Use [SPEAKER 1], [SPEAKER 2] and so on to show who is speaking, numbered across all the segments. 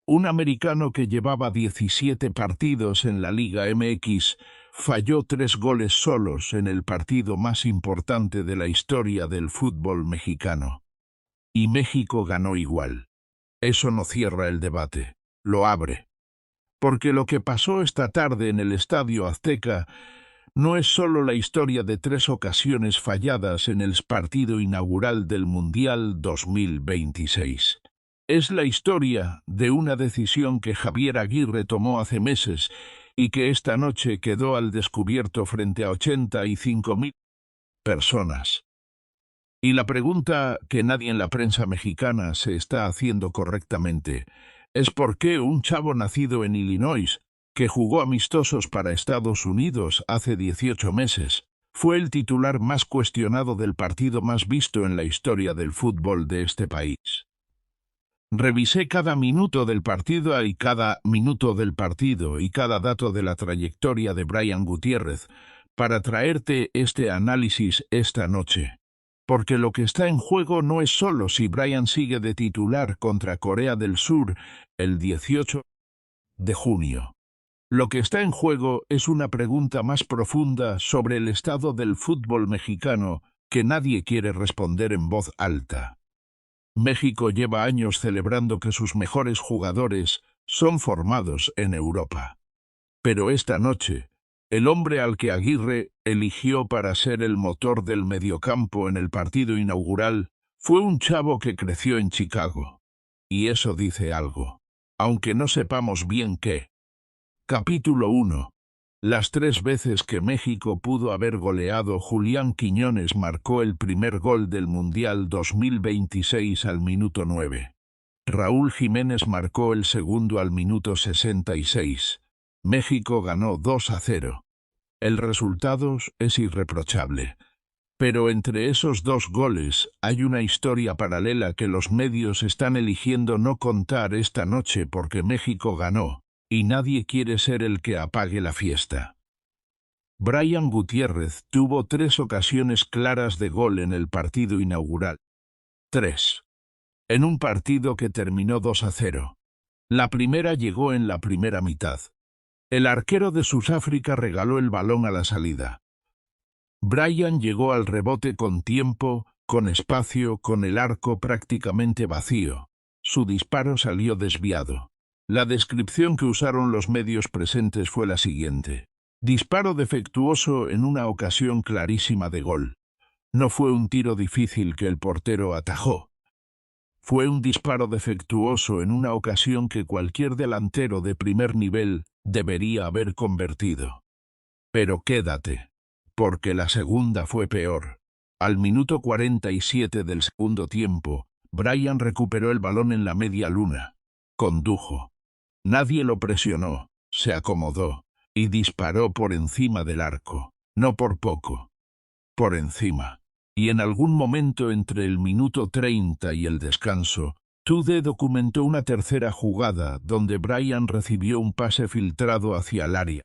[SPEAKER 1] Un americano que llevaba 17 partidos en la Liga MX falló 3 goles solos en el partido más importante de la historia del fútbol mexicano. Y México ganó igual. Eso no cierra el debate, lo abre. Porque lo que pasó esta tarde en el Estadio Azteca no es solo la historia de 3 ocasiones falladas en el partido inaugural del Mundial 2026. Es la historia de una decisión que Javier Aguirre tomó hace meses y que esta noche quedó al descubierto frente a 85.000 personas. Y la pregunta que nadie en la prensa mexicana se está haciendo correctamente es por qué un chavo nacido en Illinois, que jugó amistosos para Estados Unidos hace 18 meses, fue el titular más cuestionado del partido más visto en la historia del fútbol de este país. Revisé cada minuto del partido y cada dato de la trayectoria de Brian Gutiérrez para traerte este análisis esta noche. Porque lo que está en juego no es solo si Brian sigue de titular contra Corea del Sur el 18 de junio. Lo que está en juego es una pregunta más profunda sobre el estado del fútbol mexicano que nadie quiere responder en voz alta. México lleva años celebrando que sus mejores jugadores son formados en Europa. Pero esta noche, el hombre al que Aguirre eligió para ser el motor del mediocampo en el partido inaugural fue un chavo que creció en Chicago. Y eso dice algo, aunque no sepamos bien qué. Capítulo 1. Las 3 veces que México pudo haber goleado, Julián Quiñones marcó el primer gol del Mundial 2026 al minuto 9. Raúl Jiménez marcó el segundo al minuto 66. México ganó 2-0. El resultado es irreprochable. Pero entre esos 2 goles hay una historia paralela que los medios están eligiendo no contar esta noche porque México ganó, y nadie quiere ser el que apague la fiesta. Brian Gutiérrez tuvo 3 ocasiones claras de gol en el partido inaugural. 3. En un partido que terminó 2-0. La primera llegó en la primera mitad. El arquero de Sudáfrica regaló el balón a la salida. Brian llegó al rebote con tiempo, con espacio, con el arco prácticamente vacío. Su disparo salió desviado. La descripción que usaron los medios presentes fue la siguiente: disparo defectuoso en una ocasión clarísima de gol. No fue un tiro difícil que el portero atajó. Fue un disparo defectuoso en una ocasión que cualquier delantero de primer nivel debería haber convertido. Pero quédate, porque la segunda fue peor. Al minuto 47 del segundo tiempo, Brian recuperó el balón en la media luna. Condujo. Nadie lo presionó, se acomodó, y disparó por encima del arco. No por poco. Por encima. Y en algún momento entre el minuto 30 y el descanso, TUDE documentó una tercera jugada donde Brian recibió un pase filtrado hacia el área.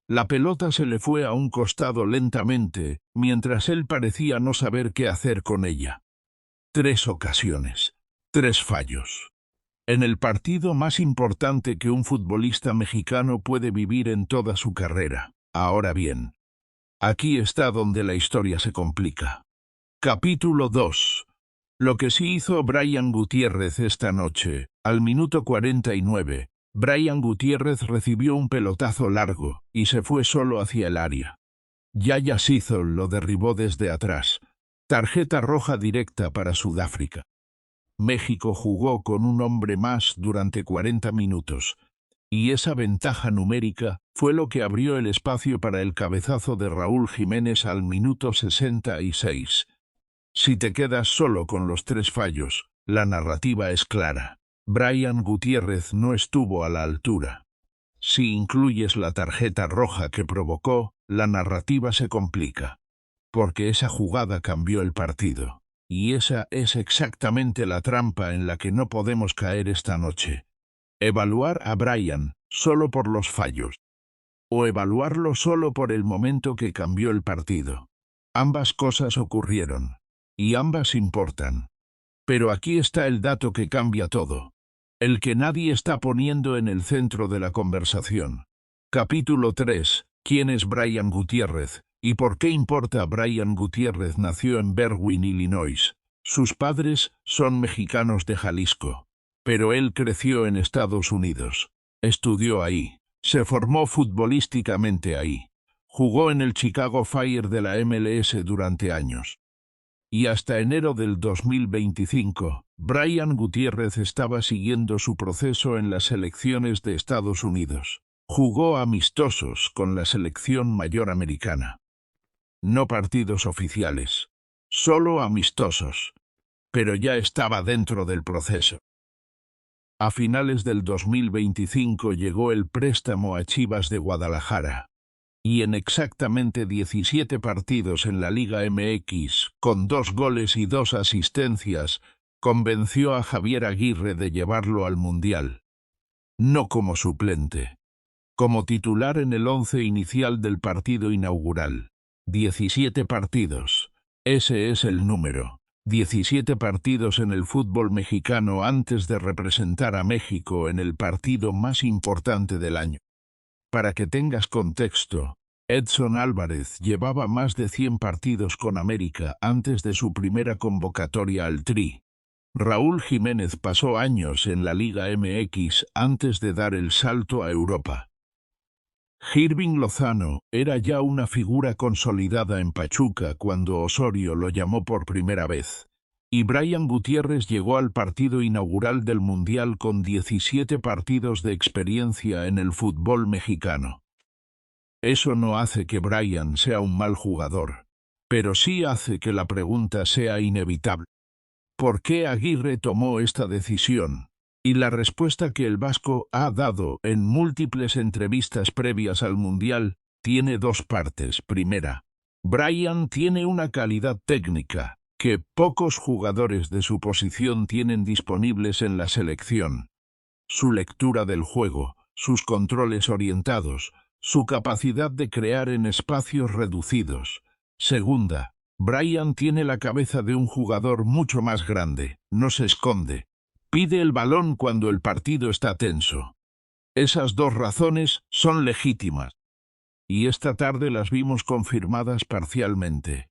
[SPEAKER 1] La pelota se le fue a un costado lentamente, mientras él parecía no saber qué hacer con ella. 3 ocasiones. 3 fallos. En el partido más importante que un futbolista mexicano puede vivir en toda su carrera. Ahora bien, aquí está donde la historia se complica. Capítulo 2. Lo que sí hizo Brian Gutiérrez esta noche. Al minuto 49, Brian Gutiérrez recibió un pelotazo largo y se fue solo hacia el área. Yaya Sizol lo derribó desde atrás. Tarjeta roja directa para Sudáfrica. México jugó con un hombre más durante 40 minutos, y esa ventaja numérica fue lo que abrió el espacio para el cabezazo de Raúl Jiménez al minuto 66. Si te quedas solo con los 3 fallos, la narrativa es clara. Brian Gutiérrez no estuvo a la altura. Si incluyes la tarjeta roja que provocó, la narrativa se complica. Porque esa jugada cambió el partido. Y esa es exactamente la trampa en la que no podemos caer esta noche. Evaluar a Brian solo por los fallos. O evaluarlo solo por el momento que cambió el partido. Ambas cosas ocurrieron. Y ambas importan. Pero aquí está el dato que cambia todo. el que nadie está poniendo en el centro de la conversación. Capítulo 3. ¿Quién es Brian Gutiérrez? ¿Y por qué importa? Brian Gutiérrez nació en Berwyn, Illinois. Sus padres son mexicanos de Jalisco, pero él creció en Estados Unidos. Estudió ahí. Se formó futbolísticamente ahí. Jugó en el Chicago Fire de la MLS durante años. Y hasta enero del 2025, Brian Gutiérrez estaba siguiendo su proceso en las selecciones de Estados Unidos. Jugó amistosos con la selección mayor americana. No partidos oficiales, solo amistosos. Pero ya estaba dentro del proceso. A finales del 2025 llegó el préstamo a Chivas de Guadalajara. Y en exactamente 17 partidos en la Liga MX, con 2 goles y 2 asistencias, convenció a Javier Aguirre de llevarlo al Mundial. No como suplente, como titular en el 11 inicial del partido inaugural. 17 partidos. Ese es el número. 17 partidos en el fútbol mexicano antes de representar a México en el partido más importante del año. Para que tengas contexto, Edson Álvarez llevaba más de 100 partidos con América antes de su primera convocatoria al Tri. Raúl Jiménez pasó años en la Liga MX antes de dar el salto a Europa. Irving Lozano era ya una figura consolidada en Pachuca cuando Osorio lo llamó por primera vez. Y Brian Gutiérrez llegó al partido inaugural del Mundial con 17 partidos de experiencia en el fútbol mexicano. Eso no hace que Brian sea un mal jugador, pero sí hace que la pregunta sea inevitable. ¿Por qué Aguirre tomó esta decisión? Y la respuesta que el vasco ha dado en múltiples entrevistas previas al Mundial tiene 2 partes. Primera, Brian tiene una calidad técnica que pocos jugadores de su posición tienen disponibles en la selección. Su lectura del juego, sus controles orientados, su capacidad de crear en espacios reducidos. Segunda, Brian tiene la cabeza de un jugador mucho más grande, no se esconde. Pide el balón cuando el partido está tenso. Esas 2 razones son legítimas. Y esta tarde las vimos confirmadas parcialmente.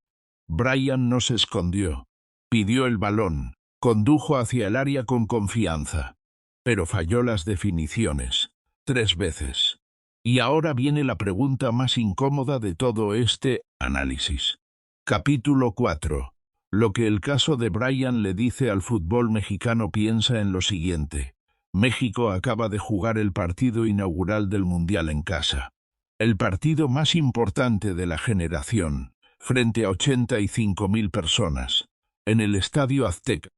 [SPEAKER 1] Brian no se escondió. Pidió el balón. Condujo hacia el área con confianza. Pero falló las definiciones. 3 veces. Y ahora viene la pregunta más incómoda de todo este análisis. Capítulo 4. Lo que el caso de Brian le dice al fútbol mexicano. Piensa en lo siguiente. México acaba de jugar el partido inaugural del Mundial en casa. El partido más importante de la generación, frente a 85.000 personas, en el Estadio Azteca,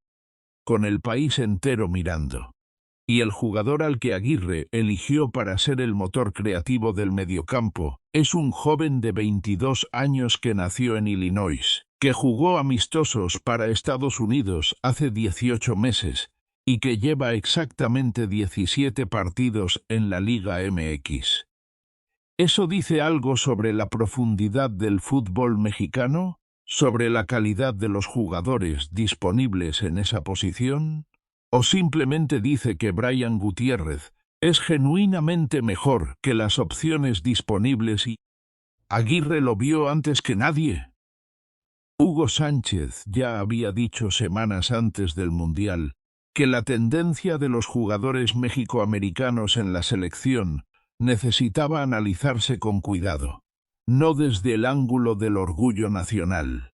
[SPEAKER 1] con el país entero mirando. Y el jugador al que Aguirre eligió para ser el motor creativo del mediocampo es un joven de 22 años que nació en Illinois, que jugó amistosos para Estados Unidos hace 18 meses y que lleva exactamente 17 partidos en la Liga MX. ¿Eso dice algo sobre la profundidad del fútbol mexicano? ¿Sobre la calidad de los jugadores disponibles en esa posición? ¿O simplemente dice que Brian Gutiérrez es genuinamente mejor que las opciones disponibles y Aguirre lo vio antes que nadie? Hugo Sánchez ya había dicho semanas antes del Mundial que la tendencia de los jugadores mexicoamericanos en la selección necesitaba analizarse con cuidado, no desde el ángulo del orgullo nacional,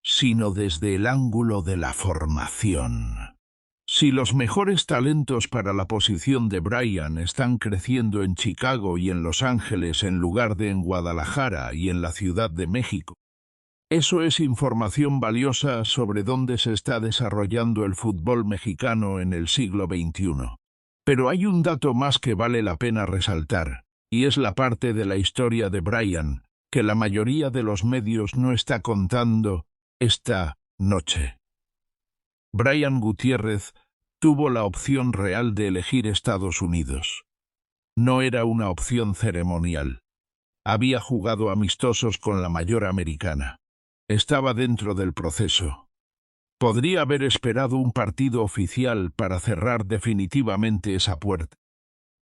[SPEAKER 1] sino desde el ángulo de la formación. Si los mejores talentos para la posición de Brian están creciendo en Chicago y en Los Ángeles en lugar de en Guadalajara y en la Ciudad de México, eso es información valiosa sobre dónde se está desarrollando el fútbol mexicano en el siglo XXI. Pero hay un dato más que vale la pena resaltar, y es la parte de la historia de Brian que la mayoría de los medios no está contando esta noche. Brian Gutiérrez tuvo la opción real de elegir Estados Unidos. No era una opción ceremonial. Había jugado amistosos con la mayor americana. Estaba dentro del proceso. Podría haber esperado un partido oficial para cerrar definitivamente esa puerta.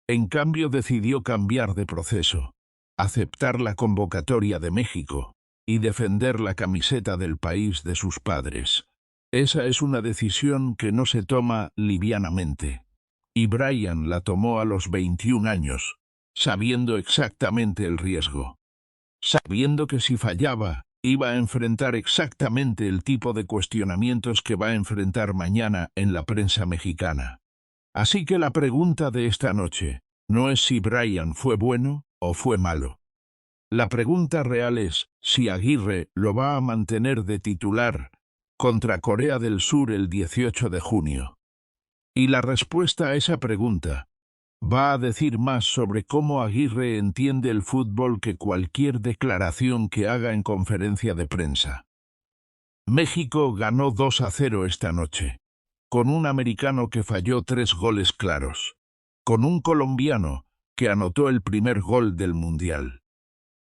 [SPEAKER 1] En cambio decidió cambiar de proceso, aceptar la convocatoria de México y defender la camiseta del país de sus padres. Esa es una decisión que no se toma livianamente. Y Bryan la tomó a los 21 años, sabiendo exactamente el riesgo. Sabiendo que si fallaba, iba a enfrentar exactamente el tipo de cuestionamientos que va a enfrentar mañana en la prensa mexicana. Así que la pregunta de esta noche no es si Bryan fue bueno o fue malo. La pregunta real es si Aguirre lo va a mantener de titular contra Corea del Sur el 18 de junio. Y la respuesta a esa pregunta va a decir más sobre cómo Aguirre entiende el fútbol que cualquier declaración que haga en conferencia de prensa. México ganó 2-0 esta noche, con un americano que falló 3 goles claros, con un colombiano que anotó el primer gol del Mundial,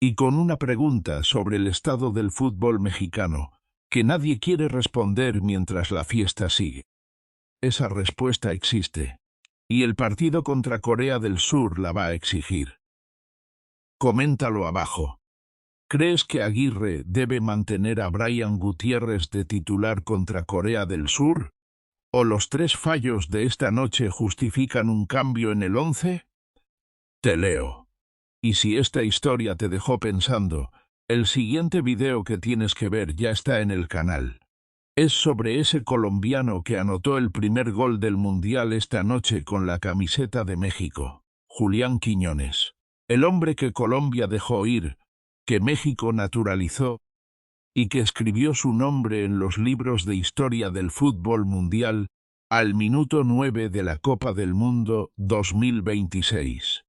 [SPEAKER 1] y con una pregunta sobre el estado del fútbol mexicano que nadie quiere responder mientras la fiesta sigue. Esa respuesta existe, y el partido contra Corea del Sur la va a exigir. Coméntalo abajo. ¿Crees que Aguirre debe mantener a Bryan Gutiérrez de titular contra Corea del Sur? ¿O los 3 fallos de esta noche justifican un cambio en el 11? Te leo. Y si esta historia te dejó pensando, el siguiente video que tienes que ver ya está en el canal. Es sobre ese colombiano que anotó el primer gol del Mundial esta noche con la camiseta de México, Julián Quiñones. El hombre que Colombia dejó ir, que México naturalizó y que escribió su nombre en los libros de historia del fútbol mundial al minuto 9 de la Copa del Mundo 2026.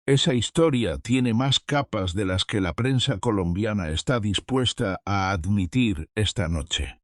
[SPEAKER 1] Esa historia tiene más capas de las que la prensa colombiana está dispuesta a admitir esta noche.